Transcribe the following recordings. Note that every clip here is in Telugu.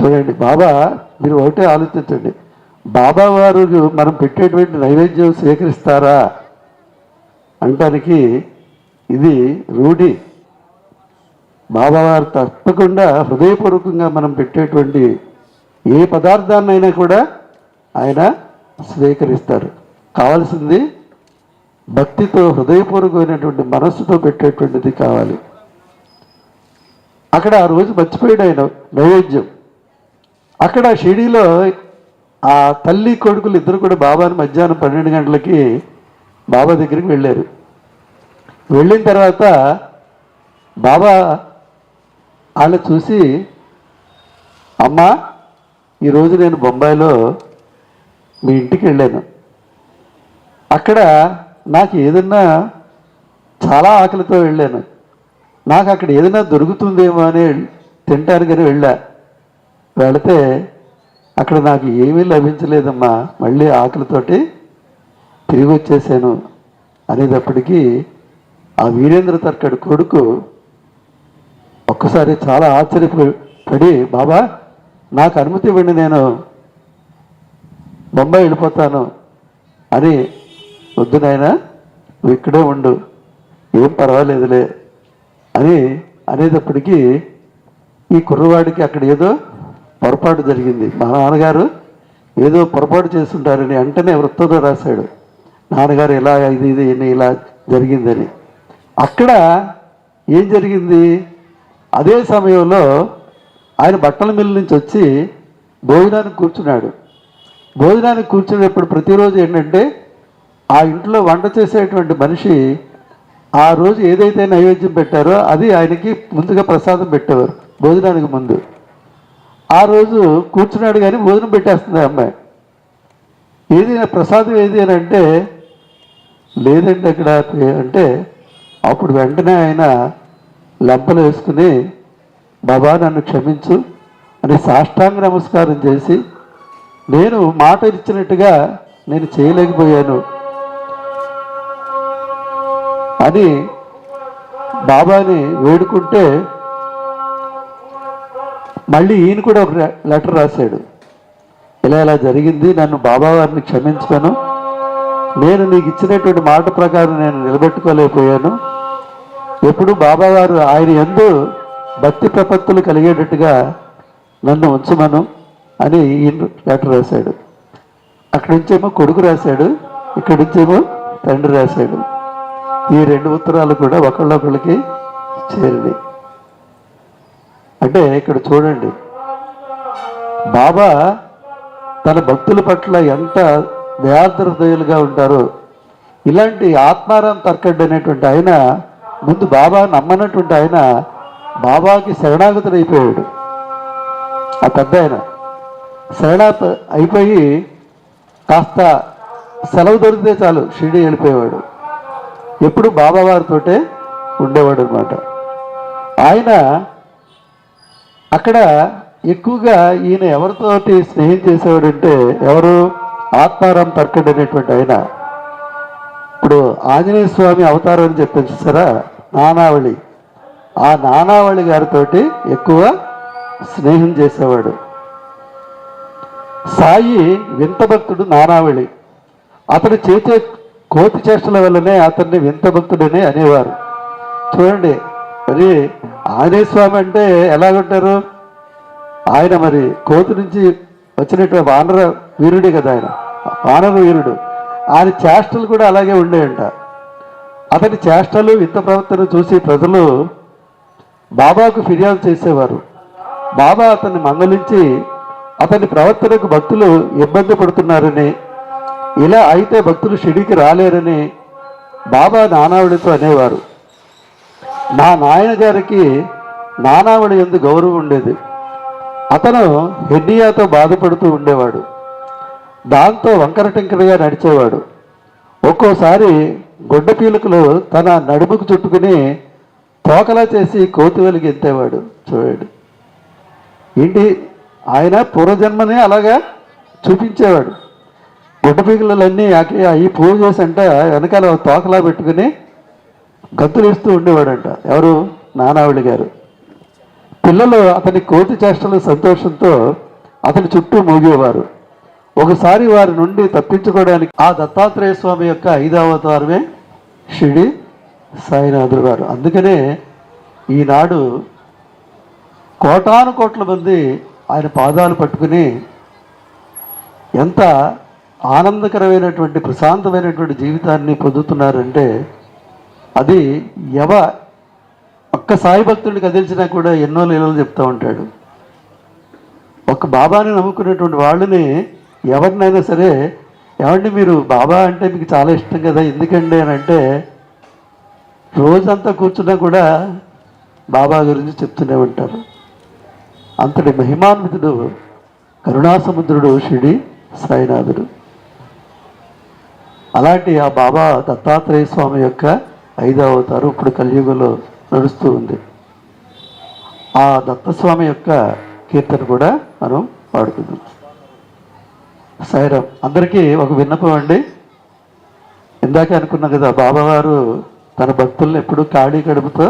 చూడండి బాబా, మీరు ఒకటే ఆలోచించండి, బాబా వారు మనం పెట్టేటువంటి నైవేద్యం స్వీకరిస్తారా అంటానికి ఇది రూఢి. బాబావారు తప్పకుండా హృదయపూర్వకంగా మనం పెట్టేటువంటి ఏ పదార్థాన్నైనా కూడా ఆయన స్వీకరిస్తారు. కావాల్సింది భక్తితో హృదయపూర్వకమైనటువంటి మనస్సుతో పెట్టేటువంటిది కావాలి. అక్కడ ఆ రోజు మర్చిపోయాడు ఆయన నైవేద్యం. అక్కడ షిరిడీలో ఆ తల్లి కొడుకులు ఇద్దరు కూడా బాబాని మధ్యాహ్నం 12 గంటలకి బాబా దగ్గరికి వెళ్ళారు. వెళ్ళిన తర్వాత బాబా వాళ్ళు చూసి, అమ్మా ఈరోజు నేను బొంబాయిలో మీ ఇంటికి వెళ్ళాను, అక్కడ నాకు ఏదన్నా చాలా ఆకలితో వెళ్ళాను, నాకు అక్కడ ఏదైనా దొరుకుతుందేమో అని తింటానికని వెళితే అక్కడ నాకు ఏమీ లభించలేదమ్మా, మళ్ళీ ఆకలితోటి తిరిగి వచ్చేసాను అనేటప్పటికీ ఆ వీరేంద్ర తర్కడ్ కొడుకు ఒక్కసారి చాలా ఆశ్చర్యపడి, బాబా నాకు అనుమతి ఇవ్వండి, నేను బొంబాయి వెళ్ళిపోతాను అని. వద్దు నాయనా, నువ్వు ఇక్కడే ఉండు, ఏం పర్వాలేదులే అని అనేటప్పటికీ ఈ కుర్రవాడికి అక్కడ ఏదో పొరపాటు జరిగింది. మా నాన్నగారు ఏదో పొరపాటు చేస్తుంటారని వెంటనే వృత్తంలో రాశాడు, నాన్నగారు ఇలా ఇది ఇలా జరిగిందని. అక్కడ ఏం జరిగింది, అదే సమయంలో ఆయన బట్టల మిల్లు నుంచి వచ్చి భోజనానికి కూర్చున్నాడు. భోజనానికి కూర్చునేటప్పుడు ప్రతిరోజు ఏంటంటే ఆ ఇంట్లో వంట చేసేటువంటి మనిషి ఆ రోజు ఏదైతే నైవేద్యం పెట్టారో అది ఆయనకి ముందుగా ప్రసాదం పెట్టేవారు భోజనానికి ముందు. ఆ రోజు కూర్చున్నాడు కానీ భోజనం పెట్టేస్తుంది అమ్మాయి. ఏది ప్రసాదం ఏది అని అంటే, లేదండి అక్కడ అంటే, అప్పుడు వెంటనే ఆయన లెంపలు వేసుకుని, బాబా నన్ను క్షమించు అని సాష్టాంగ నమస్కారం చేసి, నేను మాట ఇచ్చినట్టుగా నేను చేయలేకపోయాను అని బాబాని వేడుకుంటే, మళ్ళీ ఈయన కూడా ఒక లెటర్ రాశాడు, ఇలా జరిగింది, నన్ను బాబా వారిని క్షమించుకోను, నేను నీకు ఇచ్చినటువంటి మాట ప్రకారం నేను నిలబెట్టుకోలేకపోయాను, ఎప్పుడు బాబావారు ఆయన యందు భక్తి ప్రపత్తులు కలిగేటట్టుగా నన్ను ఉంచమను అని ఈయన లెటర్ రాశాడు. అక్కడి నుంచేమో కొడుకు రాశాడు, ఇక్కడి నుంచేమో తండ్రి రాశాడు. ఈ 2 ఉత్తరాలు కూడా ఒకళ్ళొకళ్ళకి చేరినాయి. అంటే ఇక్కడ చూడండి, బాబా తన భక్తుల పట్ల ఎంత దయార్ద్ర హృదయులుగా ఉంటారో. ఇలాంటి ఆత్మారాం తర్కడ్ అనేటువంటి ఆయన ముందు బాబా నమ్మనటువంటి ఆయన బాబాకి శరణాగతుడు అయిపోయాడు. ఆ పెద్ద ఆయన శరణాగత అయిపోయి కాస్త సెలవు దొరికితే చాలు షిరిడీ వెళ్ళిపోయేవాడు. ఎప్పుడు బాబావారితోటే ఉండేవాడు అనమాట. ఆయన అక్కడ ఎక్కువగా ఈయన ఎవరితోటి స్నేహం చేసేవాడంటే, ఎవరు, ఆత్మారాం తర్కడ్ అనేటువంటి ఆయన. ఇప్పుడు ఆంజనేయ స్వామి అవతారం అని చెప్పారు చూసారా, నానావళి, ఆ నానావళి గారితోటి ఎక్కువ స్నేహం చేసేవాడు. సాయి వింత భక్తుడు నానావళి, అతడు చేసే కోతి చేష్టల వల్లనే అతన్ని వింత భక్తుడని అనేవారు. చూడండి, మరి ఆంజనేయ స్వామి అంటే ఎలాగుంటారు, ఆయన మరి కోతి నుంచి వచ్చినటువంటి వానర వీరుడే కదా, ఆయన వానర వీరుడు. ఆయన చేష్టలు కూడా అలాగే ఉండేయంట. అతని చేష్టలు వింత ప్రవర్తన చూసి ప్రజలు బాబాకు ఫిర్యాదు చేసేవారు. బాబా అతన్ని మందలించి అతని ప్రవర్తనకు భక్తులు ఇబ్బంది పడుతున్నారని, ఇలా అయితే భక్తులు షిరిడీకి రాలేరని బాబా నానావళితో అనేవారు. నా నాయన గారికి నానావళి యందు గౌరవం ఉండేది. అతను హెడ్డియాతో బాధపడుతూ ఉండేవాడు. దాంతో వంకర టింకరగా నడిచేవాడు. ఒక్కోసారి గొడ్డ పీలుకలు తన నడుముకు చుట్టుకుని తోకలా చేసి కోతివలికి ఎత్తేవాడు. చూడండి, ఏంటి ఆయన పూర్వజన్మనే అలాగా చూపించేవాడు. గుడ్డ పీకులన్నీ అవి పూజ చేసంట వెనకాల తోకలా పెట్టుకుని గంతులు ఇస్తూ ఉండేవాడంట. ఎవరు, నానావళి గారు. పిల్లలు అతని కోతి చేష్టల సంతోషంతో అతని చుట్టూ మోగేవారు. ఒకసారి వారి నుండి తప్పించుకోవడానికి ఆ దత్తాత్రేయ స్వామి యొక్క 5వ అవతారమే షిరిడి సాయినాథుడు వారు. అందుకనే ఈనాడు కోటాను కోట్ల మంది ఆయన పాదాలు పట్టుకుని ఎంత ఆనందకరమైనటువంటి ప్రశాంతమైనటువంటి జీవితాన్ని పొందుతున్నారంటే అది ఒక్క సాయి భక్తుడిని కదిల్చినా కూడా ఎన్నో లీలలు చెప్తూ ఉంటాడు. ఒక బాబాని నమ్ముకున్నటువంటి వాళ్ళని ఎవరినైనా సరే, ఏమండి మీరు బాబా అంటే మీకు చాలా ఇష్టం కదా ఎందుకండి అని అంటే రోజంతా కూర్చున్నా కూడా బాబా గురించి చెప్తూనే ఉంటారు. అంతటి మహిమాన్వితుడు కరుణాసముద్రుడు షిరిడి సాయినాథుడు. అలాంటి ఆ బాబా దత్తాత్రేయ స్వామి యొక్క 5వ అవతారం ఇప్పుడు కలియుగంలో నడుస్తూ ఉంది. ఆ దత్తస్వామి యొక్క కీర్తన కూడా మనం పాడుకుందాం. సాయిరాం. అందరికీ ఒక విన్నపం అండి. ఇందాకే అనుకున్నాం కదా, బాబావారు తన భక్తుల్ని ఎప్పుడూ ఖాళీ కడుపుతో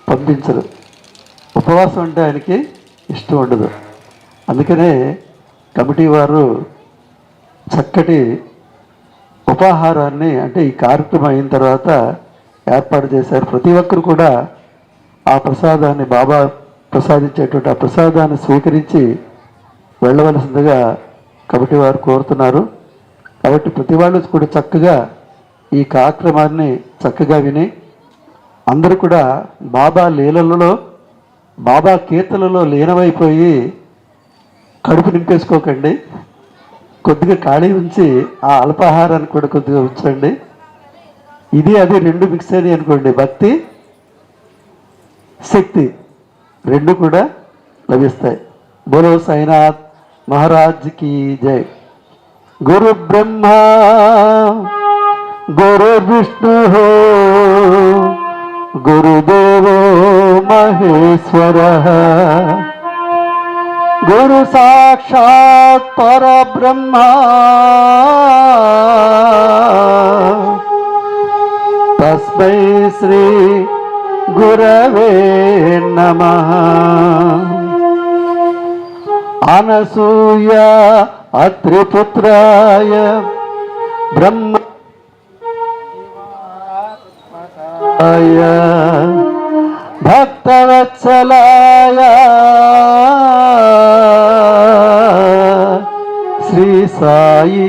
పంపించరు. ఉపవాసం అంటే ఆయనకి ఇష్టం ఉండదు. అందుకనే కమిటీ వారు చక్కటి ఉపాహారాన్ని అంటే ఈ కార్యక్రమం అయిన తర్వాత ఏర్పాటు చేశారు. ప్రతి ఒక్కరు కూడా ఆ ప్రసాదాన్ని, బాబా ప్రసాదించేటువంటి ఆ ప్రసాదాన్ని స్వీకరించి వెళ్ళవలసిందిగా కమిటీ వారు కోరుతున్నారు. కాబట్టి ప్రతి వాళ్ళు కూడా చక్కగా ఈ కార్యక్రమాన్ని చక్కగా విని అందరూ కూడా బాబా లీలలలో, బాబా కీర్తనలో లీనమైపోయి కడుపు నింపేసుకోకండి. కొద్దిగా ఖాళీ ఉంచి ఆ అల్పాహారాన్ని కూడా కొద్దిగా ఉంచండి. ఇది అది రెండు మిక్స్ అయినాయి అనుకోండి, భక్తి శక్తి రెండు కూడా లభిస్తాయి. బోలో సాయినాథ్ మహారాజ్ की जय. गुरु ब्रह्मा गुरु विष्णु हो गुरुदेवो महेश्वर गुरु साक्षात् परब्रह्मा तस्मै श्री गुरवे नमः. అనసూయ అత్రిపుత్రాయ బ్రహ్మ భక్తవత్సలాయ శ్రీ సాయి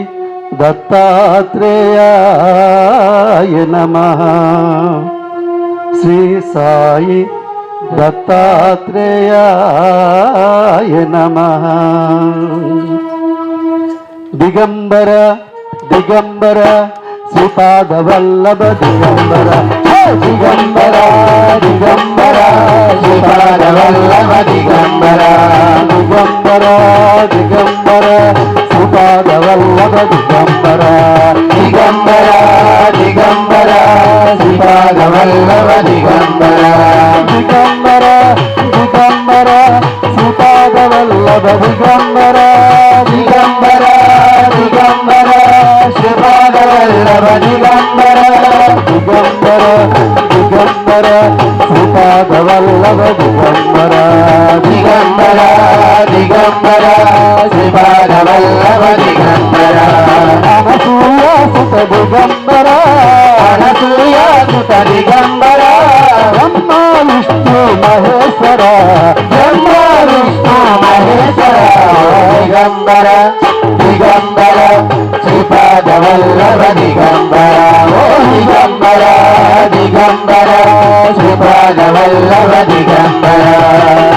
దత్తాత్రేయాయ నమః. శ్రీ సాయి దత్తాత్రేయాయ నమః. దిగంబర దిగంబర శ్రీపాదవల్లభ దిగంబర. దిగంబర దిగంబర శ్రీపాదవల్లభ దిగంబర. దిగంబర దిగంబర శ్రీపాదవల్లభ దిగంబర. దిగంబర దిగంబర శ్రీపాదవల్లభ దిగంబర. దిగంబర దిగంబర శ్రీపాదవల్లభ దిగంబర. దిగంబర దిగంబర శ్రీపాదవల్లభ దిగంబర. దిగంబర దిగంబర శ్రీపాదవల్లభ దిగంబర. దిగంబర దిగంబర శ్రీపాదవల్లభ దిగంబర. అనసూయ సుత దిగంబర. అనసూయ సుత దిగంబర. బ్రహ్మ విష్ణు మహేశ్వర. బ్రహ్మ విష్ణు మహేశ్వర. దిగంబర దిగంబర శ్రీపాదవల్లభ దిగంబర. ఓ దిగంబర దిగంబర శ్రీపాదవల్లభ దిగంబర.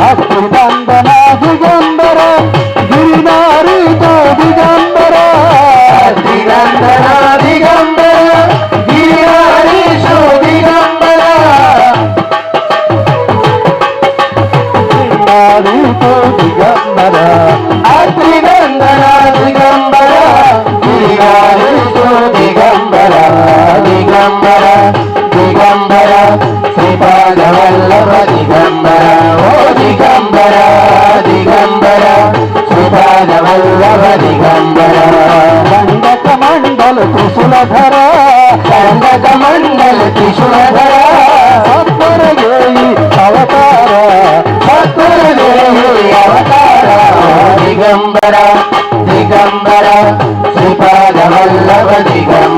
అత్రినందన దిగంబర గిరినారీతో దిగంబర. అత్రినందన దిగంబర గిరినారీషు దిగంబర. గిరినారీతో దిగంబర. అత్రినందన దిగంబర గిరినారీషు దిగంబర. దిగంబర దిగంబర శ్రీపాదవల్లభ దిగంబర. ఓ దిగంబర దిగంబర శ్రీపాదవల్లభ దిగంబర. దండక మండల త్రిశూలధర. దండక మండల త్రిశూలధర. సత్వరయోగి అవతార. దిగంబర శ్రీపాద వల్లభ